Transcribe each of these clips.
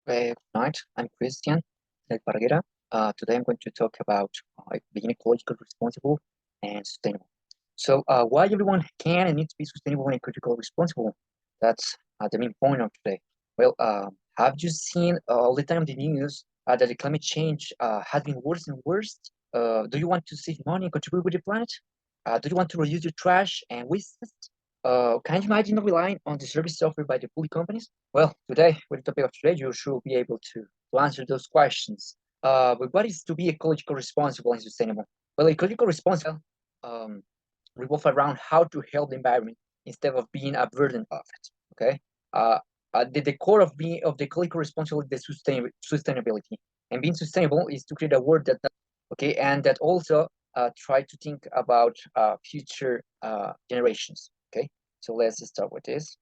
Good night. I'm Christian Parguera. Today I'm going to talk about being ecological responsible and sustainable. Why everyone can and needs to be sustainable and ecological responsible? That's the main point of today. Have you seen all the time on the news that the climate change has been worse and worse? Do you want to save money and contribute with the planet? Do you want to reduce your trash and waste? Can you imagine relying on the services offered by the public companies? Well, today, with the topic of today, you should be able to answer those questions. But what is to be ecological responsible and sustainable? Well, ecological responsible um, revolve around how to help the environment instead of being a burden of it. Okay, uh, the core of being of the ecological responsibility is the sustainability, and being sustainable is to create a world that okay, and that also try to think about future generations. Okay, so let's start with this.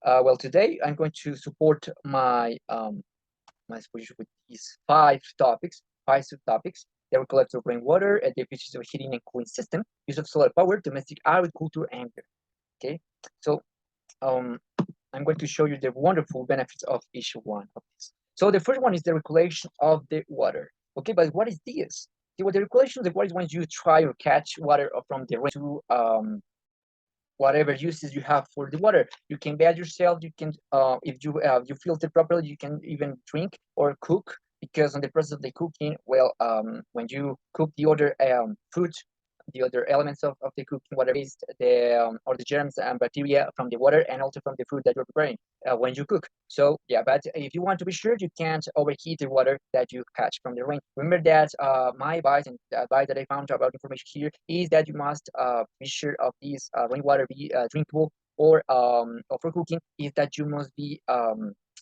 Well, today I'm going to support my exposure with these five subtopics. They will collect rainwater, the efficiency of heating and cooling system, use of solar power, domestic agriculture, and beer. Okay, so um, I'm going to show you the wonderful benefits of each one of these. So the first one is the regulation of the water. Okay, but what is this? Okay, well, the regulation of the water is when you try or catch water from the rain to whatever uses you have for the water. You can bathe yourself. You can, if you filter properly, you can even drink or cook. Because on the process of the cooking, well, when you cook the other food, the other elements of the cooking, whatever is or the germs and bacteria from the water and also from the food that you're preparing when you cook. So yeah, but if you want to be sure, you can't overheat the water that you catch from the rain. Remember that my advice and the advice that I found about information here is that you must be sure of this rainwater be drinkable or for cooking is that you must be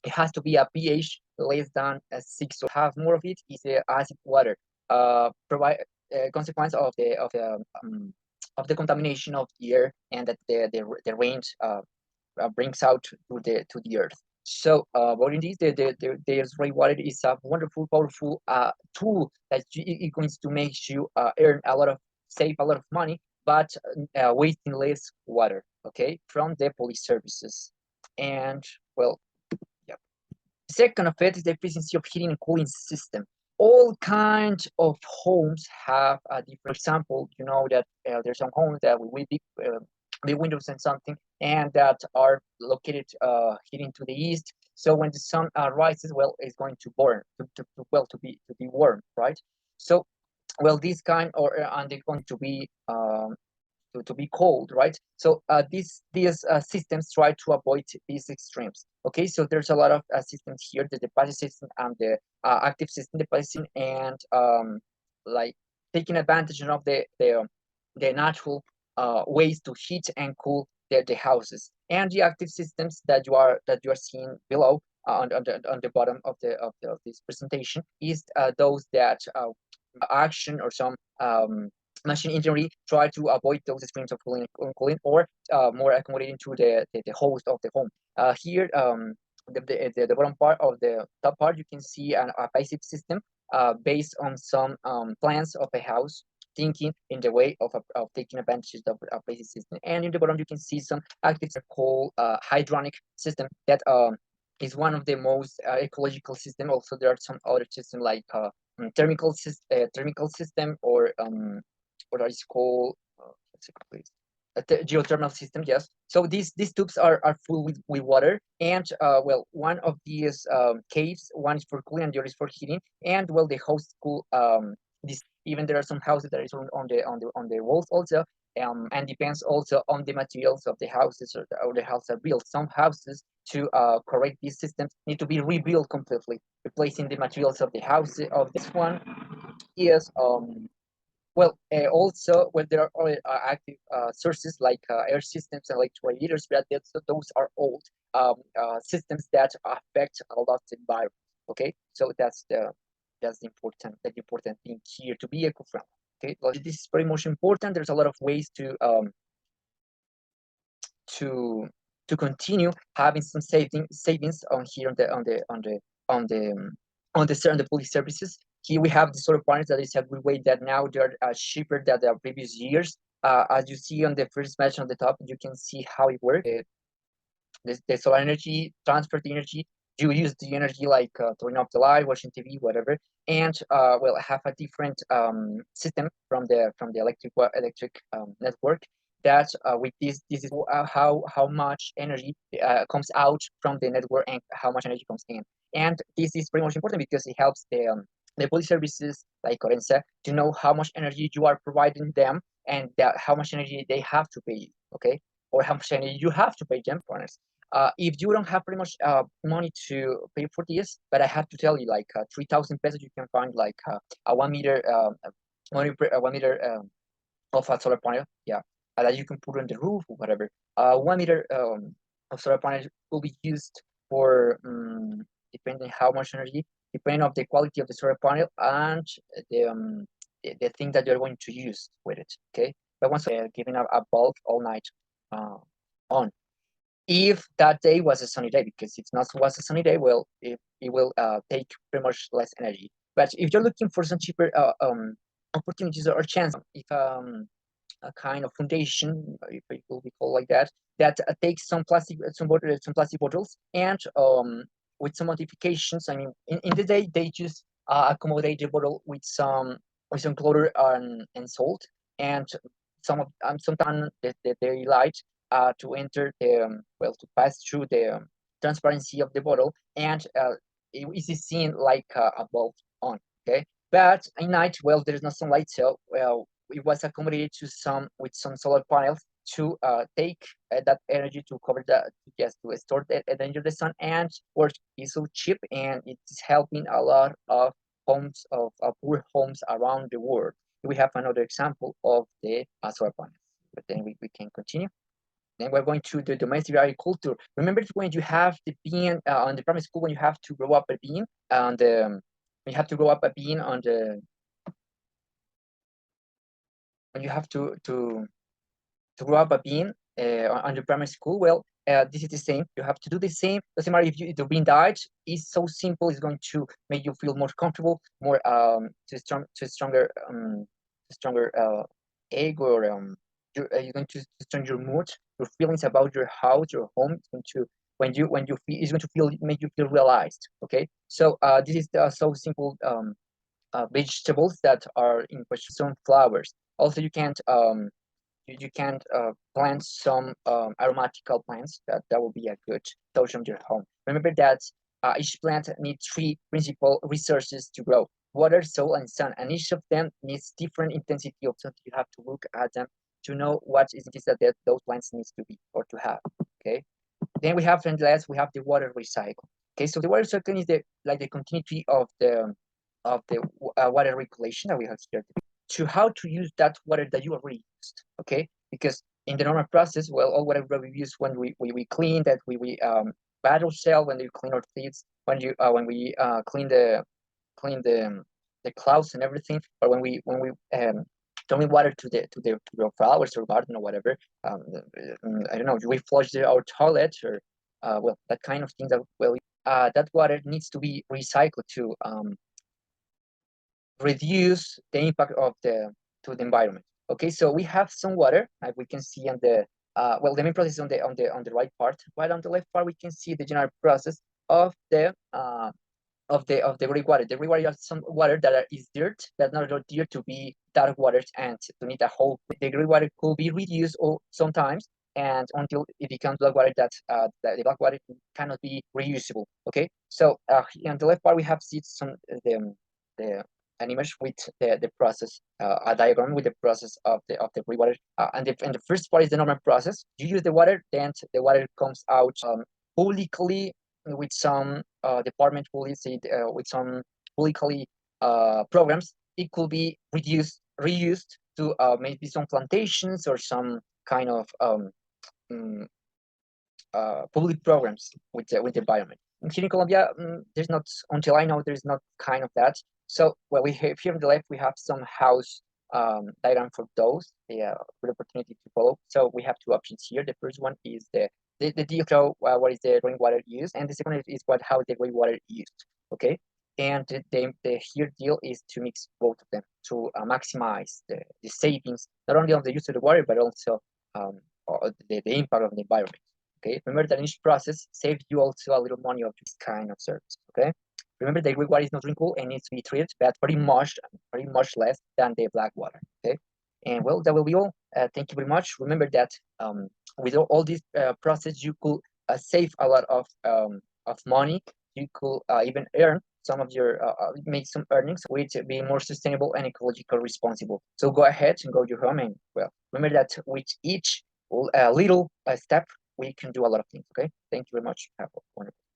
it has to be a pH less than 6 or have more of it is acid water. Provide consequence of the contamination of the air and that the rain brings out to the earth. So, what in this, the rainwater is a wonderful, powerful tool that is going to make you earn a lot of, save a lot of money, but wasting less water. Okay, from the police services, and well, yeah. Second of it is the efficiency of heating and cooling system. All kinds of homes have a different. For example, you know that there's some homes that with big windows and something, and that are located heating to the east. So when the sun rises, well, it's going to burn to be warm, right? So, well, this kind or and they're going to be to be cold, right? So these systems try to avoid these extremes. Okay, so there's a lot of systems here: the passive system and the active system, the passive system, and like taking advantage of the natural ways to heat and cool the houses, and the active systems that you are seeing below on the bottom of this presentation is those that action or some machine engineering try to avoid those extremes of cooling or more accommodating to the host of the home. Here, the bottom part of the top part, you can see a basic system based on some plans of a house thinking in the way of taking advantage of a basic system. And in the bottom, you can see some active called hydronic system that is one of the most ecological system. Also, there are some other system like thermical system or what is called please. Geothermal system, yes. So these tubes are full with water, and well, one of these caves, one is for cooling and the other is for heating, and well, the host cool this. Even there are some houses that is on the walls also, and depends also on the materials of the houses or the house are built. Some houses to correct these systems need to be rebuilt completely, replacing the materials of the house. Of this one is well, also, well, there are other active sources like air systems and electrolyzers, but those are old systems that affect a lot of the environment. Okay, so that's the important thing here to be eco-friendly. Okay, well, this is very much important. There's a lot of ways to continue having some savings on here on the police services. Here we have the solar panels that is a good way that now they're cheaper than the previous years. As you see on the first match on the top, you can see how it works. The solar energy transfer the energy you use the energy like turning off the light, watching TV, whatever, and well, have a different system from the electric network. That with this is how much energy comes out from the network and how much energy comes in. And this is pretty much important because it helps the police services like Orense to know how much energy you are providing them and how much energy they have to pay, okay, or how much energy you have to pay them, honest. If you don't have pretty much money to pay for this, but I have to tell you, like 3,000 pesos, you can find like a 1 meter, 1 meter of a solar panel, yeah, that you can put on the roof or whatever. 1 meter of solar panel will be used for depending how much energy, depending on the quality of the solar panel and the the thing that you're going to use with it. Okay, but once giving a bulb all night uh, on. If that day was a sunny day, because if not was a sunny day, well, it will take pretty much less energy. But if you're looking for some cheaper opportunities or chance, if a kind of foundation, if it will be called like that, that takes some plastic bottles and with some modifications. I mean, in the day they just accommodate the bottle with some chlorine and salt, and sometimes the daylight to enter the well, to pass through the transparency of the bottle, and it is seen like a bulb on. Okay, but at night, well, there is no sunlight, so well, it was accommodated to some with some solar panels to take that energy to cover the, yes, to store the energy of the sun, and work is so cheap, and it's helping a lot of homes of poor homes around the world. We have another example of the solar panels, but then we can continue. Then we're going to the domestic agriculture. Remember when you have the bean on the primary school, when you have to grow up a bean on the when you have to grow up a bean on the when you have to grow up a bean on your primary school. Well, this is the same. You have to do the same. Doesn't matter if the bean died. It's so simple. It's going to make you feel more comfortable, more stronger egg, or you're going to strengthen your mood, your feelings about your house, your home. It's going to when you feel, it's going to feel, make you feel realized. Okay, so this is so simple. Vegetables that are in question, some flowers. Also, you can't you can plant some aromatical plants that will be a good touch on your home. Remember that each plant needs three principal resources to grow: water, soil, and sun, and each of them needs different intensity of sun. You have to look at them to know what is it that those plants needs to be or to have. Okay. Then we have, and last, we have the water recycle. Okay, so the water cycle is the like the continuity of the water regulation that we have here to how to use that water that you already used. Okay, because in the normal process, well, all whatever we use when we clean, that we bath ourselves, when we clean our teeth, when we clean the clouds and everything, or when we throwing water to the flowers or garden or whatever. I don't know. We flush our toilet, or well, that kind of thing. That well, that water needs to be recycled to reduce the impact of the to the environment. Okay, so we have some water, like we can see on the well, the main process on the right part. While on the left part, we can see the general process of the gray water. The gray water is some water that is dirt, that not dirt to be dark waters and to need a whole. The gray water could be reused or sometimes, and until it becomes black water, that the black water cannot be reusable. Okay, so on the left part we have seen some the an image with the process, a diagram with the process of the gray water, and the first part is the normal process. You use the water, then the water comes out publicly with some department policy, with some publicly programs. It could be reused to maybe some plantations or some kind of mm, public programs with the environment. And here in Colombia, there's not, until I know, there's not kind of that. So, well, we have here on the left, we have some house diagram for those, good opportunity to follow. So we have two options here. The first one is the deal show what is the rainwater used, and the second is how the rainwater used. Okay, and the here deal is to mix both of them to maximize the savings, not only on the use of the water, but also the impact of the environment. Okay, remember that each process saves you also a little money of this kind of service. Okay, remember that gray water is not drinkable and needs to be treated, but pretty much less than the black water. Okay, and well, that will be all. Thank you very much. Remember that with all this process, you could save a lot of money. You could even earn some of your make some earnings, which being more sustainable and ecological responsible. So go ahead and go to your home, and well, remember that with each little step, we can do a lot of things. Okay, thank you very much. Have a wonderful